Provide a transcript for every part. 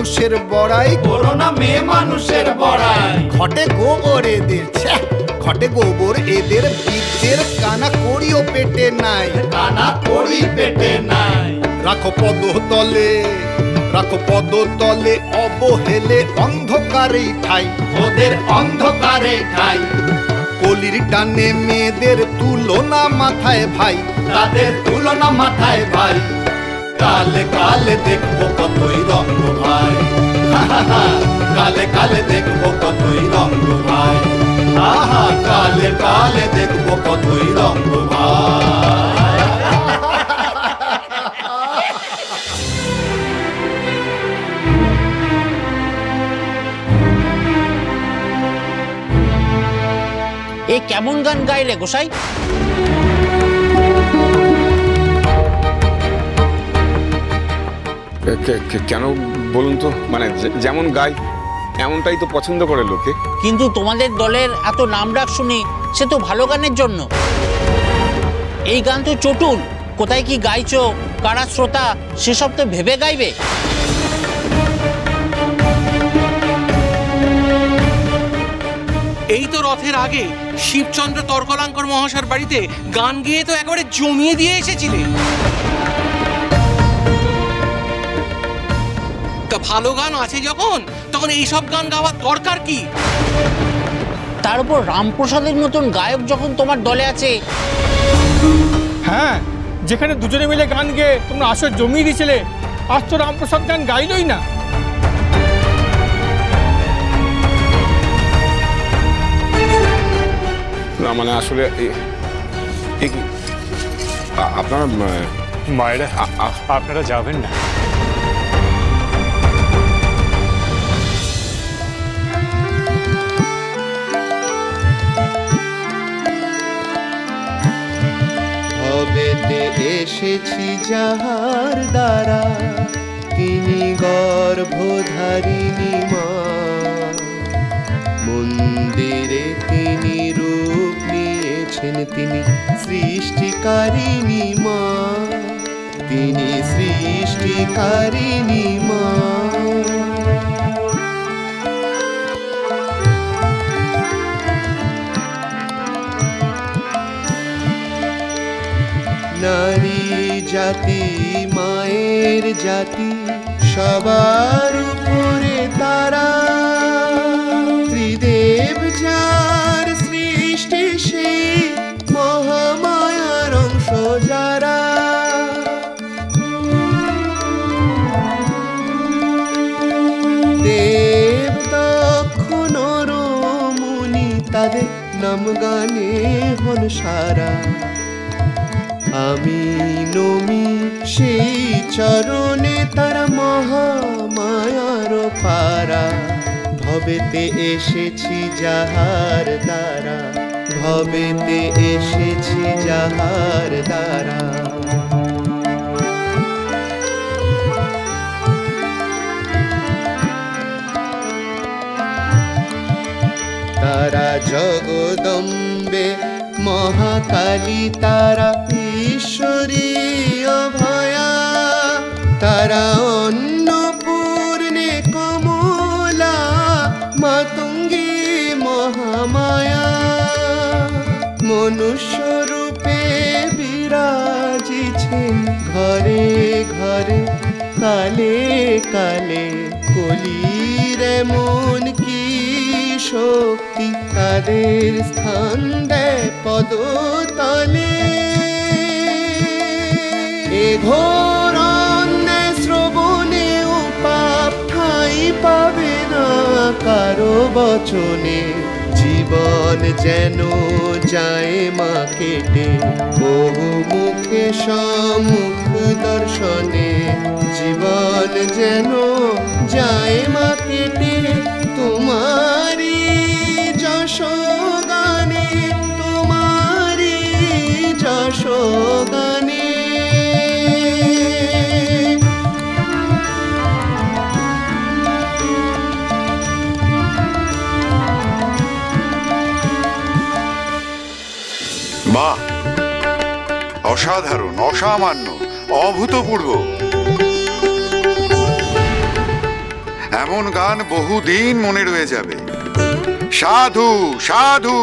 মানুষের বড়াই, করো না মেয়ে মানুষের বড়াই। ঘটে গোবর এদের, ঘটে গোবর এদের, বিদ্যের কানা করিও পেটে নাই, কানা করি পেটে নাই। রাখো পদতলে, রাখো পদতলে, অবহেলে অন্ধকারে ঠাই, ওদের অন্ধকারে ঠাই। কলির টানে মেয়েদের তুলনা মাথায় ভাই, তাদের তুলনা মাথায় ভাই। কালে কালে দেখবো কতই রঙ্গ ভাই, কালে কালে দেখবো কতই রঙ্গ ভাই, আহা কালে কালে দেখবো কতই রঙ্গ ভাই। এ কেমন গান গাইলে গোসাই? কেন বলুন তো, মানে যেমন গাই এমনটাই তো পছন্দ করে লোকে। কিন্তু তোমাদের দলের এত নাম ডাক শুনি, সে তো ভালো গানের জন্য। এই গান তো চটুল, কোথায় কি গাইছো, কারা শ্রোতা সেসব তো ভেবে গাইবে। এই তো রথের আগে শিবচন্দ্র তর্কলাঙ্কর মহাশয়ের বাড়িতে গান গেয়ে তো একেবারে জমিয়ে দিয়ে এসেছিলে। তা ভালো গান আছে যখন, তখন এইসব গান গাওয়ার দরকার কি? তার উপর রামপ্রসাদের মতন গায়ক যখন তোমার দলে আছে। হ্যাঁ, যেখানে দুজনে মিলে গান গেয়ে তোমরা আসর জমিয়ে দিয়েছিলে, আজ তো রামপ্রসাদ গান গাইলই না। না মানে আসলে আপনারা মায়েরা আপনারা যাবেন না? ভবেতে এসেছি যাহার দ্বারা, তিনি গর্ভধারিণী মা। মন্দিরে তিনি রূপ নিয়েছেন, তিনি সৃষ্টিকারিণী মা, তিনি সৃষ্টিকারিণী মা। নারী জাতি মায়ের জাতি, সবার উপরে তারা। ত্রিদেব যার সৃষ্টি, সেই মহামায়ার অংশ যারা। দেব দক্ষ নর মুনি, তাদের নাম গানে হন সারা। আমি নমি সেই চরণে, তারা মহামায়ার পারা। ভবেতে এসেছি যাহার দ্বারা, ভবেতে এসেছি যাহার দ্বারা। তারা জগদম্বে মহাকালী, তারা ঈশ্বরী অভয়া। তারা অন্নপূর্ণে কমলা, মাতঙ্গী মহামায়া। মনুষ্য রূপে বিরাজিছেন ঘরে ঘরে, কালে কালে। কলির এমন কি শক্তি, তাদের স্থান দেয় পদতলে। এ ঘোর অন্যায় শ্রবণেও পাপ ঠাঁই পাবে না কারো বচনে। জীবন যেন যায় মা কেটে, বহু মুখে সম্মুখ দর্শনে। জীবন যেন যায় মা কেটে, তোমারি যশ গানে, তোমারি যশ গানে। বাহ, অসাধারণ, অসামান্য, অভূতপূর্ব। এমন গান বহুদিন মনে রয়ে যাবে। সাধু সাধু।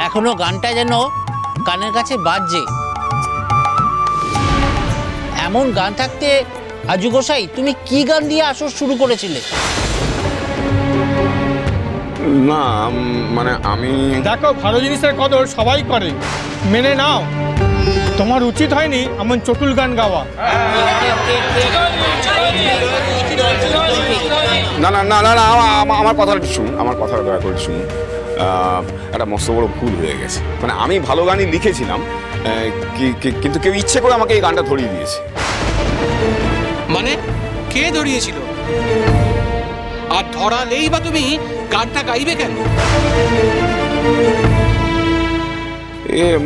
এখনো গানটা যেন কানের কাছে বাজছে। এমন গান থাকতে আজু গোসাই তুমি কি গান দিয়ে আসর শুরু করেছিলে? না মানে আমি দেখো, ভালো জিনিসের কদর সবাই করে, মেনে নাও। তোমার উচিত হয়নি এমন চটুল গান গাওয়া। না না না না না আমার কথাটা শুনুন, আমার কথাটা দয়া করে শুনুন। একটা মস্ত বড় ভুল হয়ে গেছে। মানে আমি ভালো গানই লিখেছিলাম, কিন্তু কেউ ইচ্ছে করে আমাকে এই গানটা ধরিয়ে দিয়েছে। মানে কে ধরিয়েছিল? আর ধরালেই বা তুমি গানটা গাইবে কেন?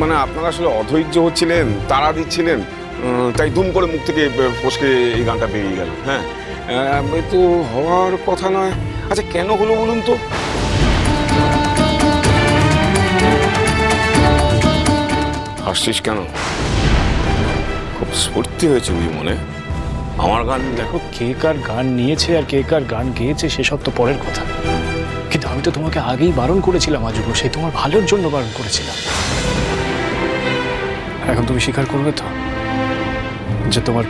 মানে আপনারা আসলে অধৈর্য হচ্ছিলেন, তাড়া দিচ্ছিলেন, তাই দুম করে মুখ থেকে ফসকে এই গানটা বেরিয়ে গেল। হ্যাঁ, তো হওয়ার কথা নয়। আচ্ছা কেন হলো বলুন তো? হাসছিস কেন? খুব স্ফূর্তি হয়েছে বুঝি মনে? আমার গান দেখো, কে কার গান নিয়েছে আর কে কার গান গেয়েছে সেসব তো পরের কথা, কিন্তু আমি তো তোমাকে আগেই বারণ করেছিলাম আজু গোসাই, তোমার ভালোর জন্য বারণ করেছিলাম। এখন তুমি স্বীকার করবে তো যে তোমার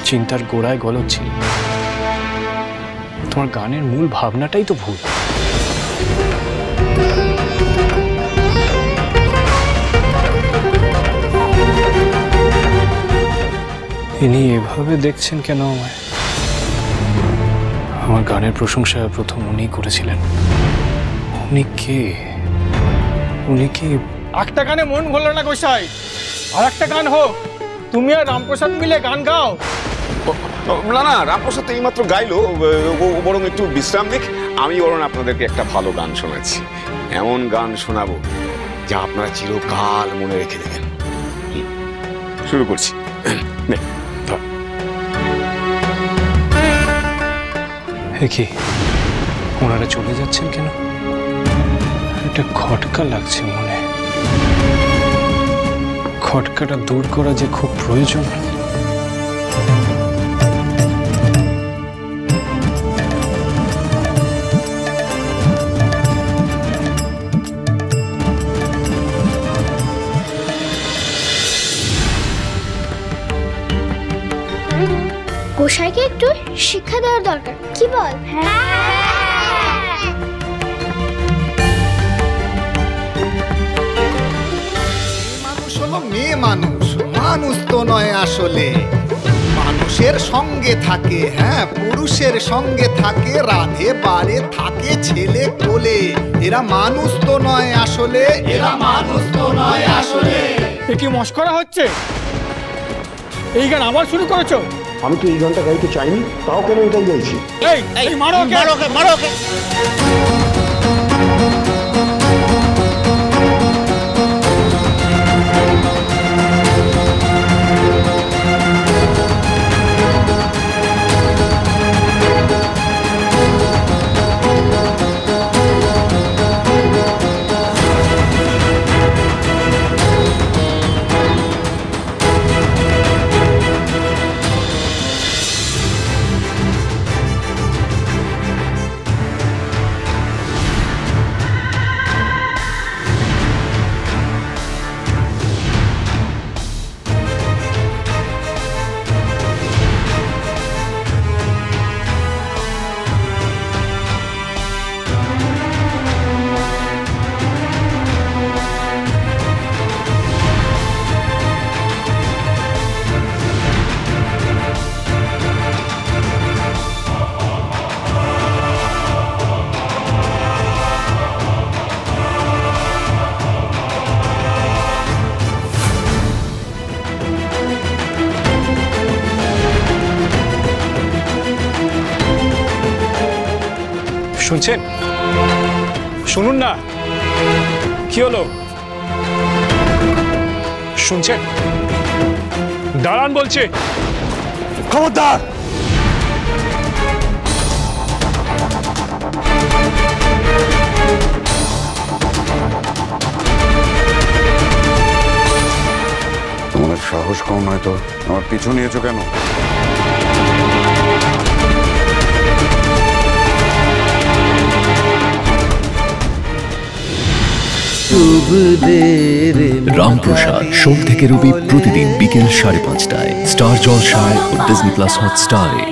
চিন্তার গোড়ায় গলদ ছিল? তোমার গানের মূল ভাবনাটাই তো ভুল। ইনি এভাবে দেখছেন কেন আমায়? আমার গানের প্রশংসা প্রথম উনি করেছিলেন। উনি কে? উনি কি? একটা গানে মন ভরল না গোসাই, আর একটা গান হোক। তুমি আর রামপ্রসাদ মিলে গান গাও। না না, রামপ্রসাদ এইমাত্র গাইলো, বরং একটু বিশ্রাম নিক। আমি বরং আপনাদেরকে একটা ভালো গান শোনাচ্ছি। এমন গান শোনাবো যা আপনারা চিরকাল মনে রেখে দেবেন। শুরু করছি। কি ওনারা চলে যাচ্ছেন কেন? একটা খটকা লাগছে মনে। খটকাটা দূর করা যে খুব প্রয়োজন। গোসাইকে একটু শিক্ষা দেওয়ার দরকার, কি বল? মানুষ হলো মেয়ে মানুষ, মানুষ তো নয় আসলে। মানুষের সঙ্গে থাকে, হ্যাঁ পুরুষের সঙ্গে থাকে, রাধে বাড়ে থাকে ছেলে কোলে। এরা মানুষ তো নয় আসলে, এরা মানুষ তো নয় আসলে। এ কি মস্করা হচ্ছে? এই গান আবার শুরু করেছো? আমি তো এই গানটা গাইতে চাইনি, তাও কেন এটাই গাইছি? এই মারো ওকে, মারো ওকে, মারো ওকে। শুনছেন? শুনুন না, কি হলো? শুনছেন? দাঁড়ান বলছে। খবরদার! তোমাদের সাহস কম নয় তো? আমার পিছু নিয়েছো কেন? রামপ্রসাদ সোম থেকে রবি প্রতিদিন বিকেল 5:30টায় স্টার জলসায় ও ডিজনি প্লাস হটস্টারে।